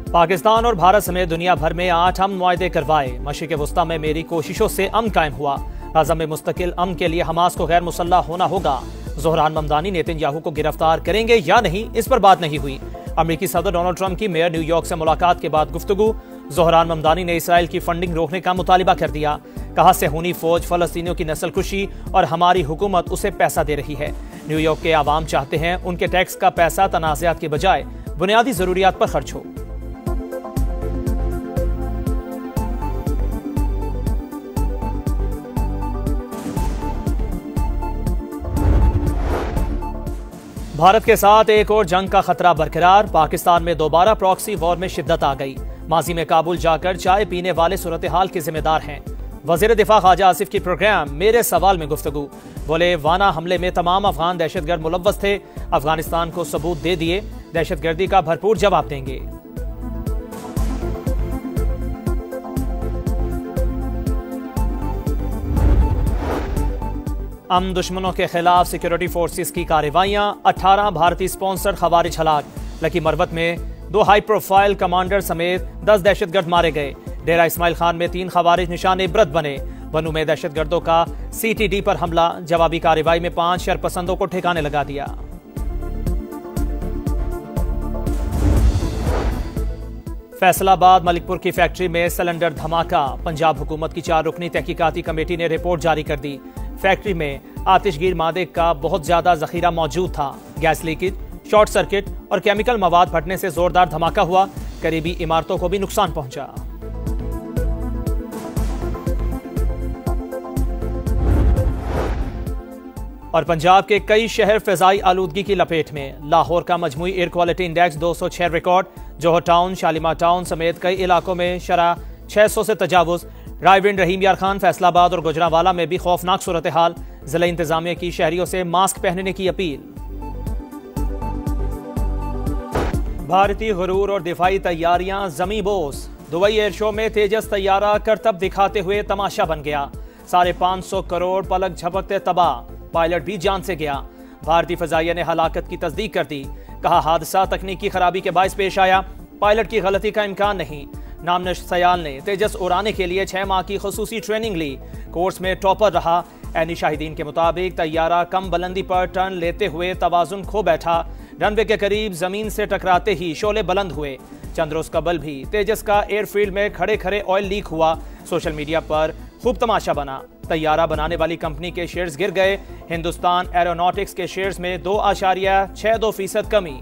पाकिस्तान और भारत समेत दुनिया भर में 8 अमन मुआहदे करवाए। मशरिक़ वस्ता में मेरी कोशिशों से अमन कायम हुआ। गाज़ा में मुस्तकिल अमन के लिए हमास को गैर मुसल्लह होना होगा। ज़ोहरान ममदानी नेतन्याहू को गिरफ्तार करेंगे या नहीं, इस पर बात नहीं हुई। अमेरिकी सदर डोनाल्ड ट्रंप की मेयर न्यूयॉर्क से मुलाकात के बाद गुफ्तगू। ज़ोहरान ममदानी ने इसराइल की फंडिंग रोकने का मुतालिबा कर दिया। कहा, सेहूनी फौज फलस्तीनियों की नस्ल कुशी और हमारी हुकूमत उसे पैसा दे रही है। न्यूयॉर्क के आवाम चाहते हैं उनके टैक्स का पैसा तनाज़ात के बजाय बुनियादी जरूरियात पर खर्च हो। भारत के साथ एक और जंग का खतरा बरकरार। पाकिस्तान में दोबारा प्रॉक्सी वॉर में शिद्दत आ गई। माजी में काबुल जाकर चाय पीने वाले सूरत हाल के जिम्मेदार हैं। वजीर दिफा ख्वाजा आसिफ की प्रोग्राम मेरे सवाल में गुफ्तगू। बोले, वाना हमले में तमाम अफगान दहशतगर्द मुलव्वस थे। अफगानिस्तान को सबूत दे दिए, दहशतगर्दी का भरपूर जवाब देंगे। अमन दुश्मनों के खिलाफ सिक्योरिटी फोर्सेस की कार्रवाइयां। 18 भारतीय स्पॉन्सर्ड खवारिज हलाक। लकी मरवत में 2 हाई प्रोफाइल कमांडर समेत 10 दहशतगर्द मारे गए। डेरा इस्माइल खान में 3 खवारिज निशाने इबरत बने। बनू में दहशतगर्दों का CTD पर हमला। जवाबी कार्रवाई में 5 शरपसंदों को ठिकाने लगा दिया। फैसलाबाद मलिकपुर की फैक्ट्री में सिलेंडर धमाका। पंजाब हुकूमत की 4 रुकनी तहकीकाती कमेटी ने रिपोर्ट जारी कर दी। फैक्ट्री में आतिशगीर मादे का बहुत ज्यादा जखीरा मौजूद था। गैस लीकेज, शॉर्ट सर्किट और केमिकल मवाद फटने से जोरदार धमाका हुआ। करीबी इमारतों को भी नुकसान पहुंचा। और पंजाब के कई शहर फिजाई आलूदगी की लपेट में। लाहौर का मजमूई एयर क्वालिटी इंडेक्स 206 रिकॉर्ड। जोहर टाउन, शालीमार टाउन समेत कई इलाकों में शरह 600 से तजावुज। रायविंड, रहीम यार खान, फैसलाबाद और गुजरांवाला में भी खौफनाक सूरत हाल। जिला इंतजामिया की शहरियों से मास्क पहनने की अपील। भारतीय गुरूर और दिफाई तैयारियां जमी बोस। दुबई एयर शो में तेजस तैयारा करतब दिखाते हुए तमाशा बन गया। 550 करोड़ पलक झपकते तबाह। पायलट भी जान से गया। भारतीय फजाइया ने हलाकत की तस्दीक कर दी। कहा, हादसा तकनीकी खराबी के बायस पेश आया। पायलट की गलती का इम्कान नहीं। नामनश सयाल ने तेजस उड़ाने के लिए 6 माह की खुसूसी ट्रेनिंग ली। कोर्स में टॉपर रहा। ऐनी शाहिदीन के मुताबिक तैयारा कम बुलंदी पर टर्न लेते हुए तवाजुन खो बैठा। रनवे के करीब जमीन से टकराते ही शोले बुलंद हुए। चंद रोज कबल भी तेजस का एयरफील्ड में खड़े खड़े ऑयल लीक हुआ। सोशल मीडिया पर खूब तमाशा बना। तैयारा बनाने वाली कंपनी के शेयर्स गिर गए। हिंदुस्तान एरोनॉटिक्स के शेयर्स में 2.62% कमी।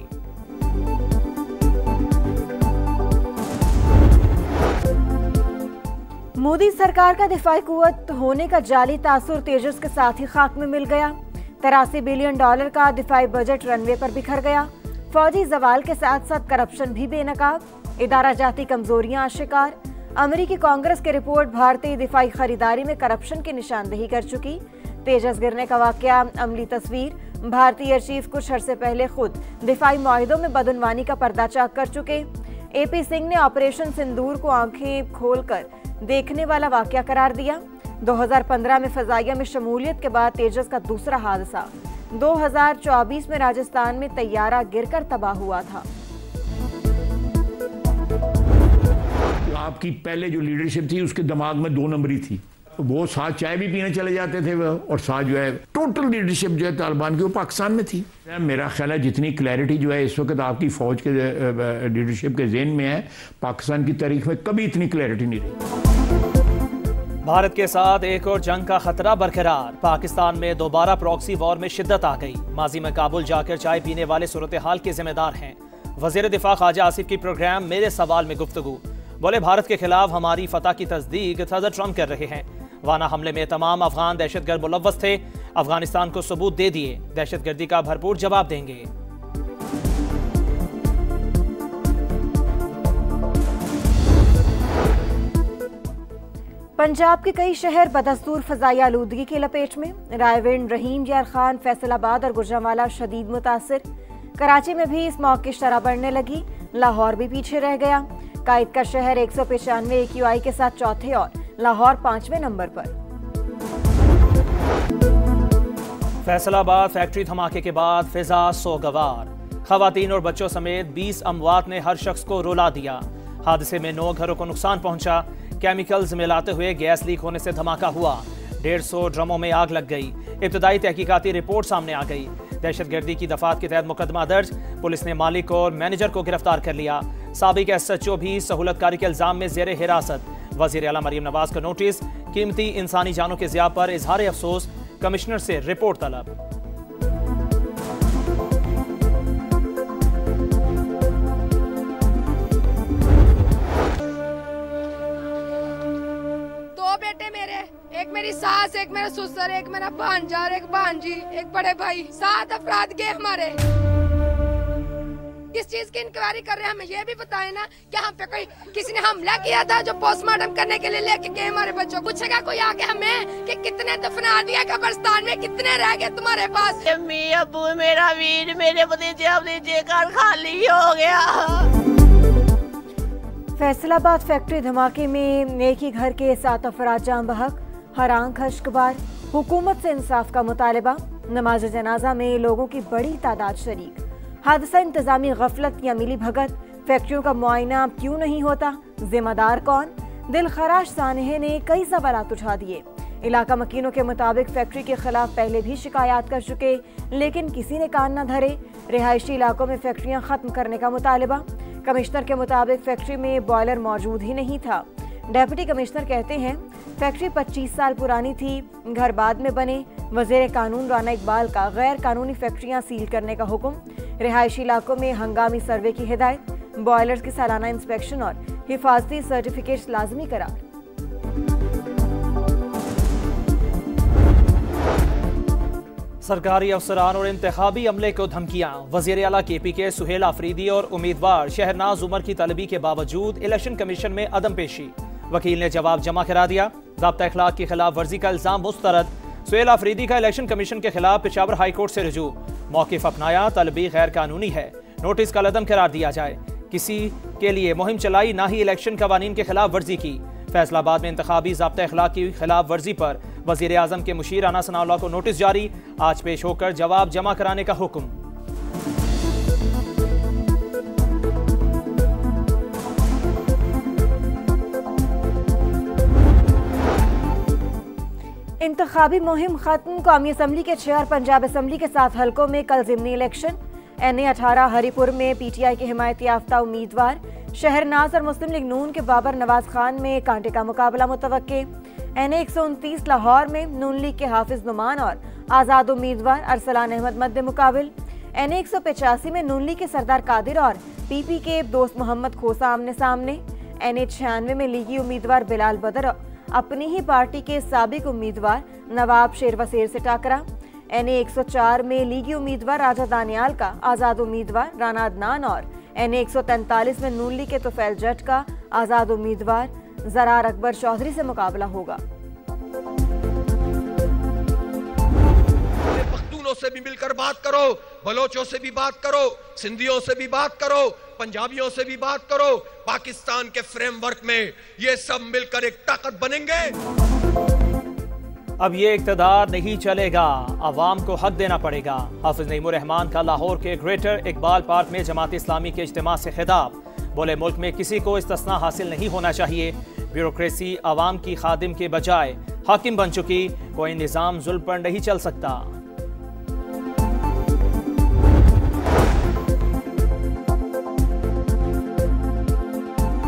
मोदी सरकार का दिफाई कुव्वत होने का जाली तासुर तेजस के साथ ही खाक में मिल गया। $83 बिलियन का दिफाई बजट रनवे पर बिखर गया। फौजी जवाल के साथ साथ करप्शन भी बेनकाब। इदारा जाती कमजोरियां आशिकार। अमेरिकी कांग्रेस की रिपोर्ट भारतीय दिफाई खरीदारी में करप्शन की निशानदेही कर चुकी। तेजस गिरने का वाकया अमली तस्वीर। भारतीय एयर चीफ कुछ अरसे पहले खुद दिफाई मुआहिदों में बदनवानी का पर्दाचाक कर चुके। AP सिंह ने ऑपरेशन सिंदूर को आंखें खोलकर देखने वाला वाकया करार दिया। 2015 में फजाइया में शमूलियत के बाद तेजस का दूसरा हादसा 2024 में राजस्थान में तैयारा गिरकर तबाह हुआ था। आपकी पहले जो लीडरशिप थी उसके दिमाग में 2 नंबरी थी। वो साथ चाय भी पीने चले जाते थे वो, और साथ जो है टोटल लीडरशिप जो है तालिबान की वो पाकिस्तान में थी। मेरा ख्याल है जितनी क्लैरिटी जो है इस वक्त आपकी फौज के लीडरशिप के ज़हन में है, पाकिस्तान की तारीख में कभी इतनी क्लैरिटी नहीं रही। भारत के साथ एक और जंग का खतरा बरकरार। पाकिस्तान में दोबारा प्रॉक्सी वॉर में शिद्दत आ गई। माजी में काबुल जाकर चाय पीने वाले सूरत हाल के जिम्मेदार हैं। वजीर दिफा ख्वाजा आसिफ की प्रोग्राम मेरे सवाल में गुफ्तगू। बोले, भारत के खिलाफ हमारी फतह की तस्दीक सदर ट्रंप कर रहे हैं। वाना हमले में तमाम अफगान दहशतगर्द मुलव्वस थे। अफगानिस्तान को सबूत दे दिए, दहशतगर्दी का भरपूर जवाब देंगे। पंजाब के कई शहर बदस्तूर फजाई आलूदगी की लपेट में। रायविंड, रहीम यार खान, फैसलाबाद और गुजरांवाला शदीद मुतासिर। कराची में भी इस मौके की शरह बढ़ने लगी। लाहौर भी पीछे रह गया। कायद का शहर 195 AQI के साथ चौथे और लाहौर 5वें नंबर पर। फैसलाबाद फैक्ट्री धमाके के बाद फिजा सोगवार। खवातीन और बच्चों समेत 20 अमवात ने हर शख्स को रुला दिया। हादसे में 9 घरों को नुकसान पहुंचा। केमिकल्स मिलाते हुए गैस लीक होने से धमाका हुआ। 150 ड्रमों में आग लग गई। इब्तदाई तहकीकाती रिपोर्ट सामने आ गई। दहशतगर्दी की दफात के तहत मुकदमा दर्ज। पुलिस ने मालिक और मैनेजर को गिरफ्तार कर लिया। साबिक SHO भी सहूलतकारी के इल्जाम में जेर हिरासत। वजीर आला मरियम नवाज का नोटिस। कीमती इंसानी जानों के ज़िया पर इजहार अफसोस। कमिश्नर से रिपोर्ट तलब। एक मेरी सास, एक मेरा ससुर, एक मेरा भांजा और एक भांजी, एक बड़े भाई, 7 अफराद गए हमारे। किस चीज की इंक्वायरी कर रहे हैं, हमें ये भी बताए ना कि हम पे कोई किसी ने हमला किया था जो पोस्टमार्टम करने के लिए लेके गए हमारे बच्चों। पूछेगा कोई आके हमें कि कितने दफना दिया कब्रिस्तान में, कितने रह गए तुम्हारे पास। अम्मी अबू मेरा वीर मेरे भतीजे घर खाली हो गया। फैसलाबाद फैक्ट्री धमाके में एक ही घर के 7 अफराद जान बहक। हर आंख हश्कबार। हुकूमत से इंसाफ का मुतालबा। नमाज जनाजा में लोगों की बड़ी तादाद शरीक। हादसा इंतजामी गफलत या मिली भगत। फैक्ट्रियों का मुआयना क्यों नहीं होता, जिम्मेदार कौन? दिल खराश सानहे ने कई सवालात उठा दिए। इलाका मकीनों के मुताबिक फैक्ट्री के खिलाफ पहले भी शिकायत कर चुके, लेकिन किसी ने कान न धरे। रिहायशी इलाकों में फैक्ट्रियां खत्म करने का मुतालबा। कमिश्नर के मुताबिक फैक्ट्री में बॉयलर मौजूद ही नहीं था। डेप्यूटी कमिश्नर कहते हैं फैक्ट्री 25 साल पुरानी थी, घर बाद में बने। वज़ीर कानून राना इकबाल का गैर कानूनी फैक्ट्रियां सील करने का हुक्म। रिहायशी इलाकों में हंगामी सर्वे की हिदायत। बॉयलर्स की सालाना इंस्पेक्शन और हिफाजती सर्टिफिकेट लाजमी करार। सरकारी अफसरान और इंतखाबी अमले को धमकियां। वज़ीर आला KPK सुहेल आफरीदी और उम्मीदवार शहरनाज उमर की तलबी के बावजूद इलेक्शन कमीशन में अदम पेशी। वकील ने जवाब जमा करा दिया। ज़ाब्ता अखलाक की खिलाफ वर्जी का इल्जाम मुस्तरद। सुहेल आफरीदी का इलेक्शन कमीशन के खिलाफ पेशावर हाई कोर्ट से रुजू। मौक़िफ़ अपनाया, तलबी गैर कानूनी है, नोटिस का लदम करार दिया जाए। किसी के लिए मुहिम चलाई, ना ही इलेक्शन कवानीन के खिलाफ वर्जी की। फैसलाबाद में इंतखाबी ज़ाब्ता अखलाक की खिलाफ वर्जी पर वज़ीर आज़म के मुशीर राना सनाउल्लाह को नोटिस जारी। आज पेश होकर जवाब जमा कराने का हुक्म। इंतखाबी मुहिम खत्म। कौमी असम्बली के 6 और पंजाब असम्बली के 7 हलकों में कल ज़िमनी इलेक्शन। NA 18 हरिपुर में PTI के हिमायती याफ्ता उम्मीदवार शहरनाज और मुस्लिम लीग नून के बाबर नवाज खान में कांटे का मुकाबला मुतवक्के। NA 129 लाहौर में नून लीग के हाफिज नुमान और आज़ाद उम्मीदवार अरसलान अहमद मद्दे मुकाबिल। NA 185 में नून लीग के सरदार कादिर और PP के दोस्त मोहम्मद खोसा आमने सामने। NA 96 में लीगी उम्मीदवार बिलाल बदर अपनी ही पार्टी के साबिक उम्मीदवार नवाब शेर वसेर से टाकरा। NA 104 में लीगी उम्मीदवार राजा दानियाल का आज़ाद उम्मीदवार राना अदनान और NA 143 में नून लीग के तुफैल जट का आज़ाद उम्मीदवार जरार अकबर चौधरी से मुकाबला होगा। पख्तूनों से भी मिलकर बात करो, बलोचों से भी बात करो, सिंधियों से भी बात करो, पंजाबियों से भी बात करो। पाकिस्तान के फ्रेमवर्क में ये सब मिलकर एक ताकत बनेंगे। अब ये इक़्तिदार नहीं चलेगा, अवाम को हक देना पड़ेगा। हाफिज नईमुर रहमान का लाहौर के ग्रेटर इकबाल पार्क में जमात इस्लामी के इज्तिमा से खिताब। बोले मुल्क में किसी को इस्तिस्ना हासिल नहीं होना चाहिए। ब्यूरोक्रेसी अवाम की खादिम के बजाय हाकिम बन चुकी, कोई निज़ाम जुल्म पर नहीं चल सकता।